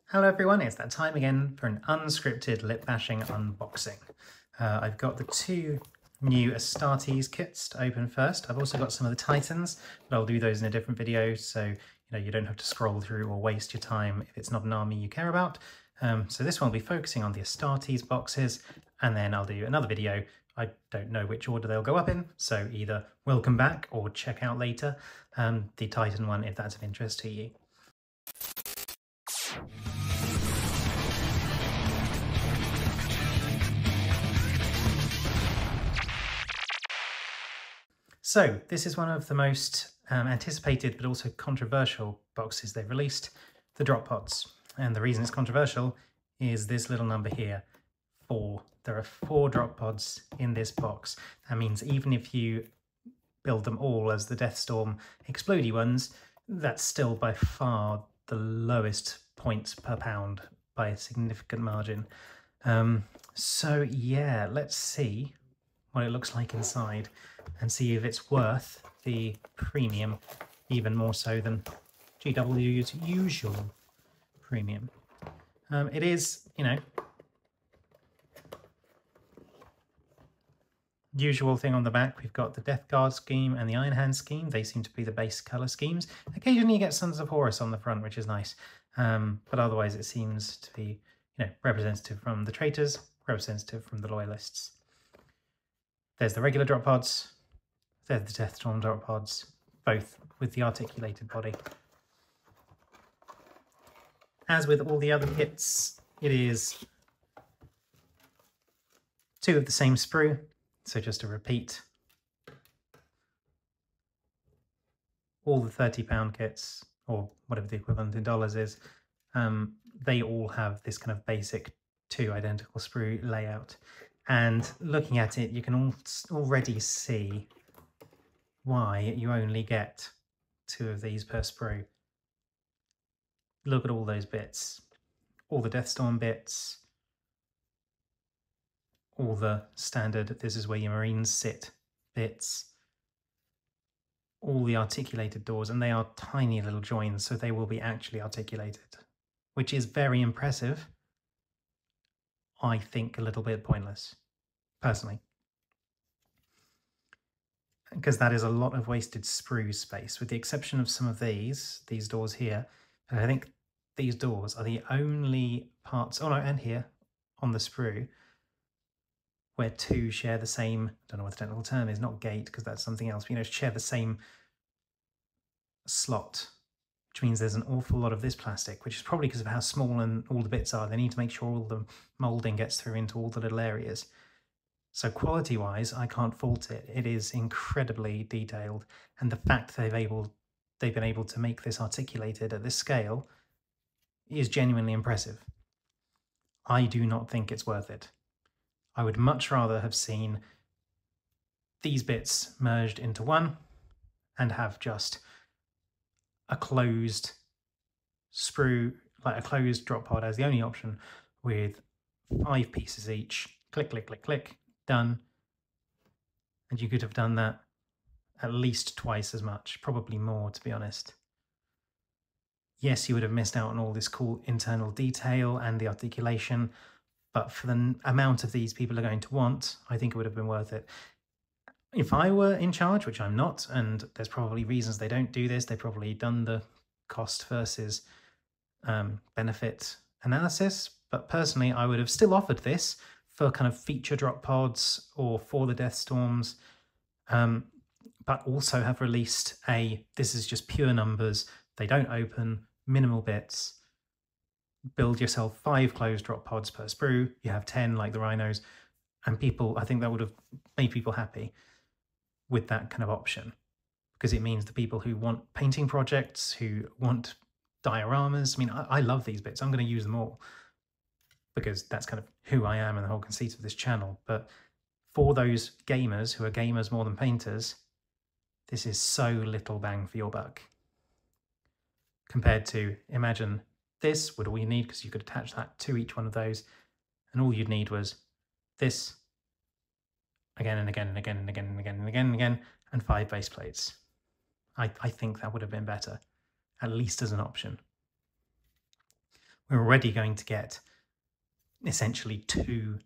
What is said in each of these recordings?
Hello everyone, it's that time again for an unscripted lip bashing unboxing. I've got the two new Astartes kits to open first. I've also got some of the Titans, but I'll do those in a different video so you don't have to scroll through or waste your time if it's not an army you care about. So this one will be focusing on the Astartes boxes, and then I'll do another video. I don't know which order they'll go up in, so either welcome back or check out later the Titan one if that's of interest to you. So this is one of the most anticipated but also controversial boxes they've released, the drop pods. And the reason it's controversial is this little number here, 4. There are 4 drop pods in this box. That means even if you build them all as the Deathstorm explodey ones, that's still by far the lowest points per pound by a significant margin. So yeah, let's see what it looks like inside and see if it's worth the premium, even more so than GW's usual premium. It is, usual thing on the back. We've got the Death Guard scheme and the Iron Hand scheme. They seem to be the base colour schemes. Occasionally you get Sons of Horus on the front, which is nice. But otherwise it seems to be, representative from the traitors, representative from the loyalists. There's the regular drop pods, there's the Deathstorm drop pods, both with the articulated body. As with all the other kits, it is 2 of the same sprue, so just to repeat, all the £30 kits, or whatever the equivalent in dollars is, they all have this kind of basic 2 identical sprue layout. And looking at it, you can already see why you only get 2 of these per sprue. Look at all those bits. All the Deathstorm bits. All the standard, this is where your Marines sit bits. All the articulated doors, and they are tiny little joins, so they will be actually articulated, which is very impressive. I think a little bit pointless, personally, because that is a lot of wasted sprue space, with the exception of some of these doors here. And I think these doors are the only parts, oh no, and here on the sprue, where 2 share the same, I don't know what the technical term is, not gate, because that's something else, but share the same slot, which means there's an awful lot of this plastic, which is probably because of how small and all the bits are. They need to make sure all the moulding gets through into all the little areas. So quality-wise, I can't fault it. It is incredibly detailed, and the fact they've been able to make this articulated at this scale is genuinely impressive. I do not think it's worth it. I would much rather have seen these bits merged into one and have just a closed sprue, like a closed drop pod as the only option, with 5 pieces each. Click, click, click, click, done. And you could have done that at least twice as much, probably more, to be honest. Yes, you would have missed out on all this cool internal detail and the articulation, but for the amount of these people are going to want, I think it would have been worth it. If I were in charge, which I'm not, and there's probably reasons they don't do this, they've probably done the cost versus benefit analysis, but personally I would have still offered this for kind of feature drop pods or for the Deathstorms, but also have released this is just pure numbers, they don't open, minimal bits. Build yourself 5 closed drop pods per sprue, you have 10 like the Rhinos, and I think that would have made people happy with that kind of option, because it means the people who want painting projects, who want dioramas, I mean, I love these bits, I'm going to use them all, because that's kind of who I am and the whole conceit of this channel. But for those gamers who are gamers more than painters, this is so little bang for your buck. Compared to, imagine this would all you need, because you could attach that to each one of those, and all you'd need was this again and again and again and again and again and again and again, and 5 base plates. I think that would have been better, at least as an option. we're already going to get essentially two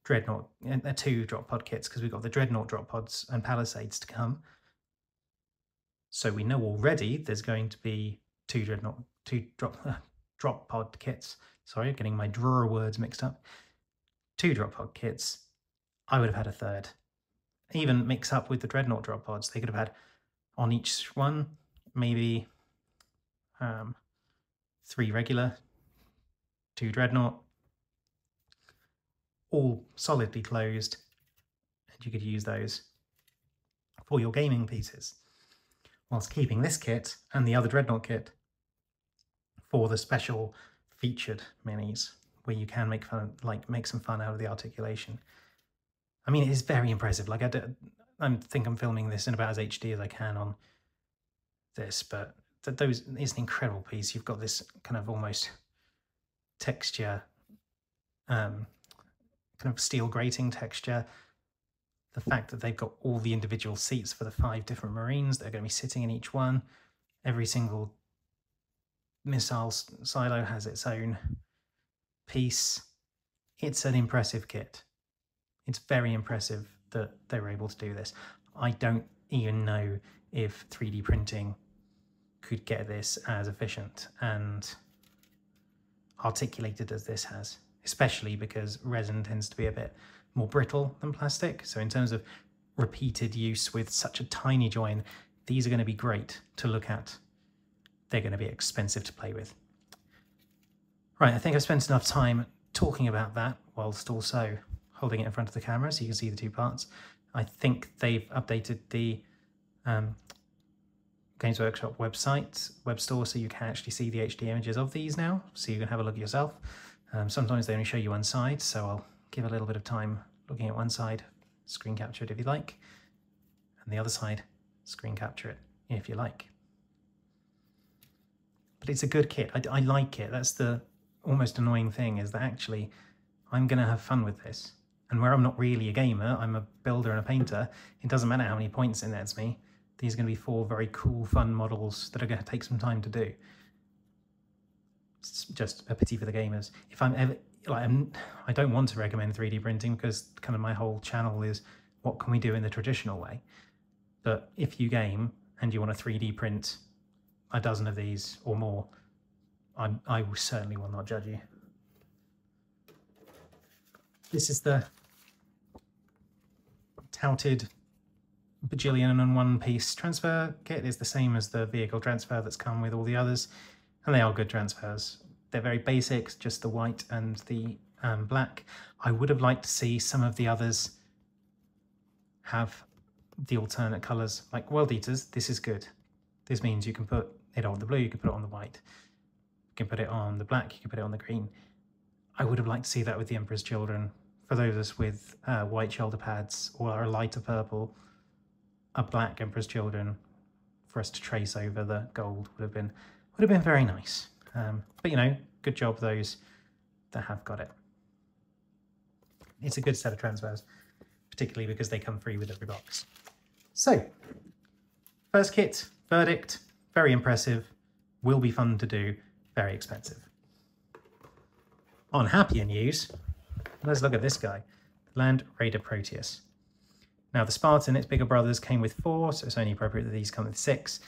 drop pod kits, because we've got the Dreadnought drop pods and Palisades to come. So we know already there's going to be two drop pod kits. Sorry, getting my drawer words mixed up. Two drop pod kits. I would have had a third. Even mix up with the Dreadnought drop pods. They could have had on each one maybe 3 regular, 2 Dreadnought, all solidly closed, and you could use those for your gaming pieces, whilst keeping this kit and the other Dreadnought kit for the special featured minis, where you can make some fun out of the articulation. I mean, it is very impressive. Like, I think I'm filming this in about as HD as I can on this, but it's an incredible piece. You've got this kind of almost texture, kind of steel grating texture. The fact that they've got all the individual seats for the 5 different Marines that are going to be sitting in each one. Every single missile silo has its own piece. It's an impressive kit. It's very impressive that they were able to do this. I don't even know if 3D printing could get this as efficient and articulated as this has, especially because resin tends to be a bit more brittle than plastic. So in terms of repeated use with such a tiny join, these are going to be great to look at. They're going to be expensive to play with. Right, I think I've spent enough time talking about that whilst also holding it in front of the camera so you can see the 2 parts. I think they've updated the Games Workshop website, web store, so you can actually see the HD images of these now, so you can have a look yourself. Sometimes they only show you one side, so I'll give a little bit of time looking at one side, screen capture it if you like, and the other side, screen capture it if you like. But it's a good kit. I like it. That's the almost annoying thing, is that actually I'm going to have fun with this. And where I'm not really a gamer, I'm a builder and a painter, it doesn't matter how many points it nets me. These are going to be 4 very cool, fun models that are going to take some time to do. It's just a pity for the gamers. If I'm ever, I don't want to recommend 3D printing because kind of my whole channel is what can we do in the traditional way. But if you game and you want to 3D print a dozen of these or more, I certainly will not judge you. This is the touted bajillion and 1 piece transfer kit. Is the same as the vehicle transfer that's come with all the others, and they are good transfers. They're very basic, just the white and the black. I would have liked to see some of the others have the alternate colours, like World Eaters. This is good. This means you can put it on the blue, you can put it on the white, you can put it on the black, you can put it on the green. I would have liked to see that with the Emperor's Children. For those of us with white shoulder pads or a lighter purple, a black Emperor's Children for us to trace over the gold would have been very nice. But you know, good job those that have got it. It's a good set of transfers, particularly because they come free with every box. So, first kit, verdict, very impressive, will be fun to do, very expensive. On happier news, let's look at this guy, Land Raider Proteus. Now the Spartan, its bigger brothers, came with 4, so it's only appropriate that these come with 6.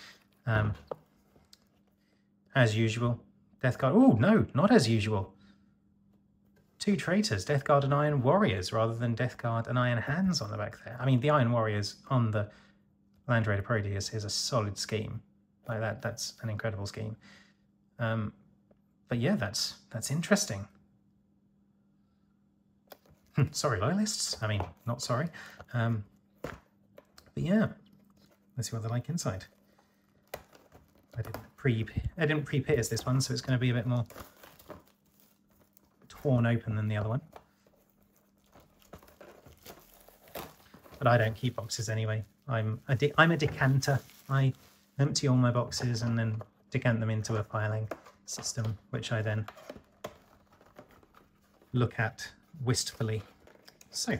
As usual, Death Guard, oh no, not as usual. 2 traitors, Death Guard and Iron Warriors, rather than Death Guard and Iron Hands on the back there. I mean, the Iron Warriors on the Land Raider Proteus is a solid scheme. Like that's an incredible scheme. But yeah, that's interesting. Sorry, loyalists. I mean, not sorry. But yeah, let's see what they're like inside. I didn't pre-pierce this one, so it's going to be a bit more torn open than the other one. But I don't keep boxes anyway. I'm a decanter. I empty all my boxes and then decant them into a filing system, which I then look at wistfully. So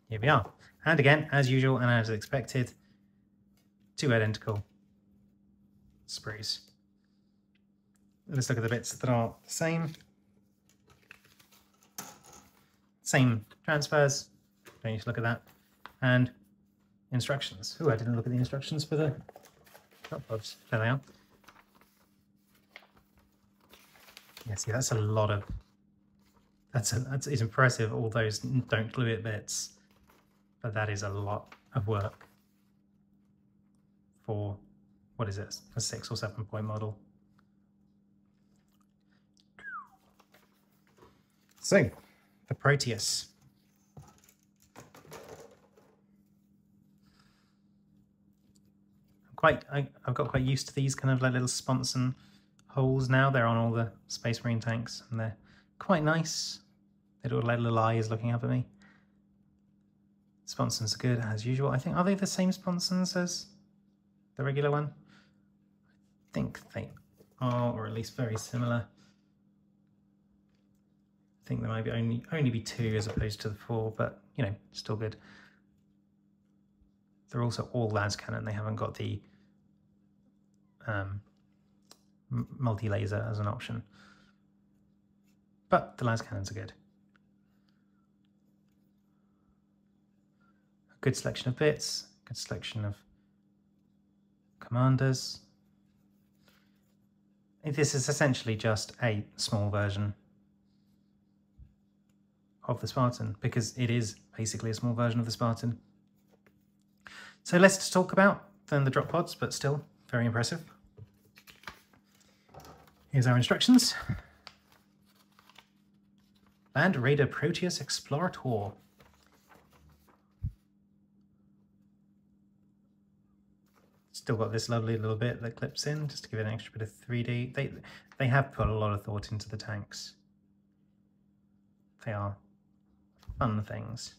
here we are, and again, as usual and as expected, 2 identical sprues. let's look at the bits that are the same. Same transfers, don't need to look at that. And instructions. Oh, I didn't look at the instructions for the drop pods. There they are. Yeah, see, that's a lot of... It's impressive, all those don't glue it bits. But that is a lot of work for, what is it, a 6 or 7 point model. So, the Proteus. I've got quite used to these kind of like little sponson holes now. They're on all the Space Marine tanks and they're quite nice. They look like little eyes looking up at me. Sponsons are good as usual. I think, are they the same sponsons as the regular one? I think they are, or at least very similar. I think there might be only be 2 as opposed to the 4, but you know, still good. They're also all las cannon. They haven't got the multi-laser as an option, but the las cannons are good. A good selection of bits, good selection of commanders. This is essentially just a small version of the Spartan, because it is basically a small version of the Spartan. So less to talk about than the drop pods, but still very impressive. Here's our instructions. Land Raider Proteus Explorator. Still got this lovely little bit that clips in, just to give it an extra bit of 3D. They have put a lot of thought into the tanks. They are fun things.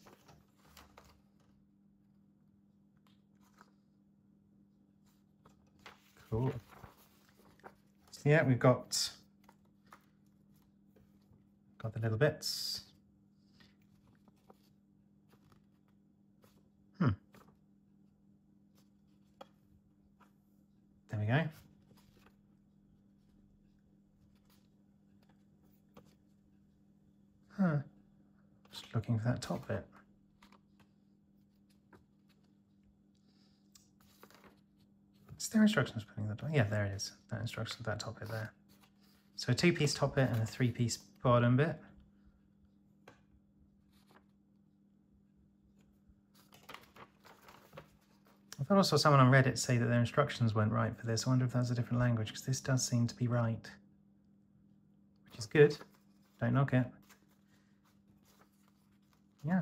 Cool. So yeah, we've got the little bits. There we go. Just looking for that top bit. Is there instructions putting that on? Yeah, there it is. That instruction, that top bit there. So a 2-piece top bit and a 3-piece bottom bit. I thought I saw someone on Reddit say that their instructions weren't right for this. I wonder if that's a different language, because this does seem to be right. Which is good. Don't knock it. Yeah.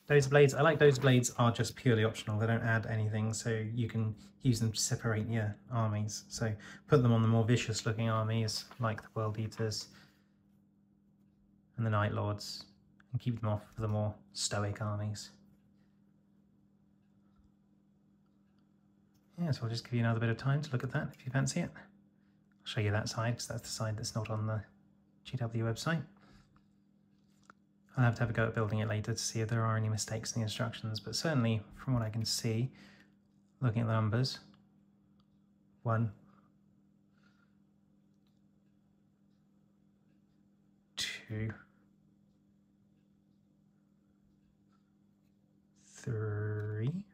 Dozer blades. I like dozer blades are just purely optional. They don't add anything, so you can use them to separate your armies. So put them on the more vicious looking armies, like the World Eaters and the Night Lords, and keep them off for the more stoic armies. Yeah, so I'll just give you another bit of time to look at that if you fancy it. I'll show you that side, because that's the side that's not on the GW website. I'll have to have a go at building it later to see if there are any mistakes in the instructions, but certainly from what I can see, looking at the numbers, 1, 2, 3,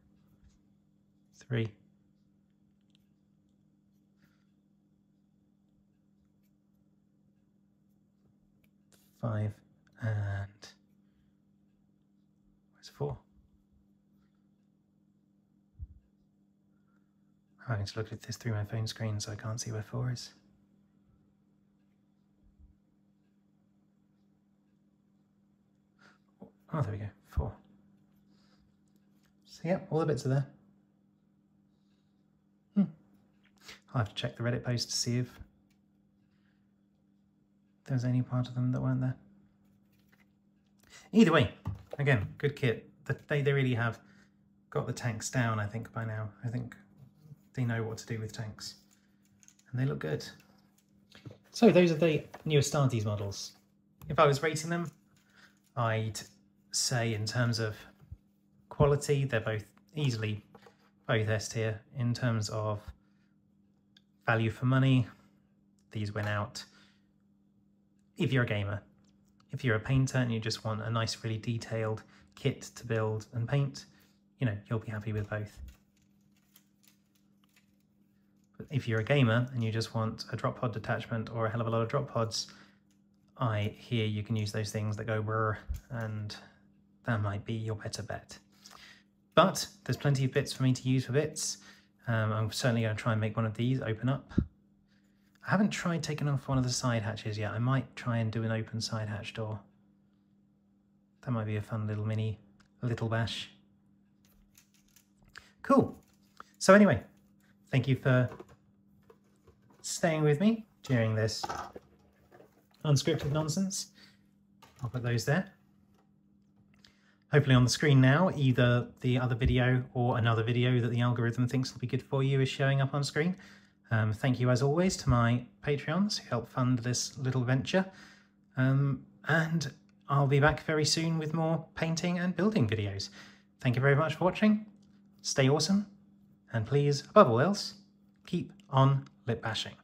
5, and where's 4? I'm having to look at this through my phone screen, so I can't see where 4 is. Oh, there we go, 4. So yeah, all the bits are there. I'll have to check the Reddit post to see if there's any part of them that weren't there. Either way, again, good kit. They really have got the tanks down, I think, by now. I think they know what to do with tanks. And they look good. So those are the new Astartes models. If I was rating them, I'd say in terms of quality, they're both easily both S tier. In terms of value for money, these win out if you're a gamer. If you're a painter and you just want a nice, really detailed kit to build and paint, you know, you'll be happy with both. But if you're a gamer and you just want a drop pod detachment or a hell of a lot of drop pods, I hear you can use those things that go brr, and that might be your better bet. But there's plenty of bits for me to use for bits. I'm certainly going to try and make one of these open up. I haven't tried taking off one of the side hatches yet. I might try and do an open side hatch door. That might be a fun little bash. Cool. So anyway, thank you for staying with me during this unscripted nonsense. I'll put those there. Hopefully on the screen now, either the other video or another video that the algorithm thinks will be good for you is showing up on screen. Thank you as always to my Patreons who help fund this little venture. And I'll be back very soon with more painting and building videos. Thank you very much for watching. Stay awesome. And please, above all else, keep on lip bashing.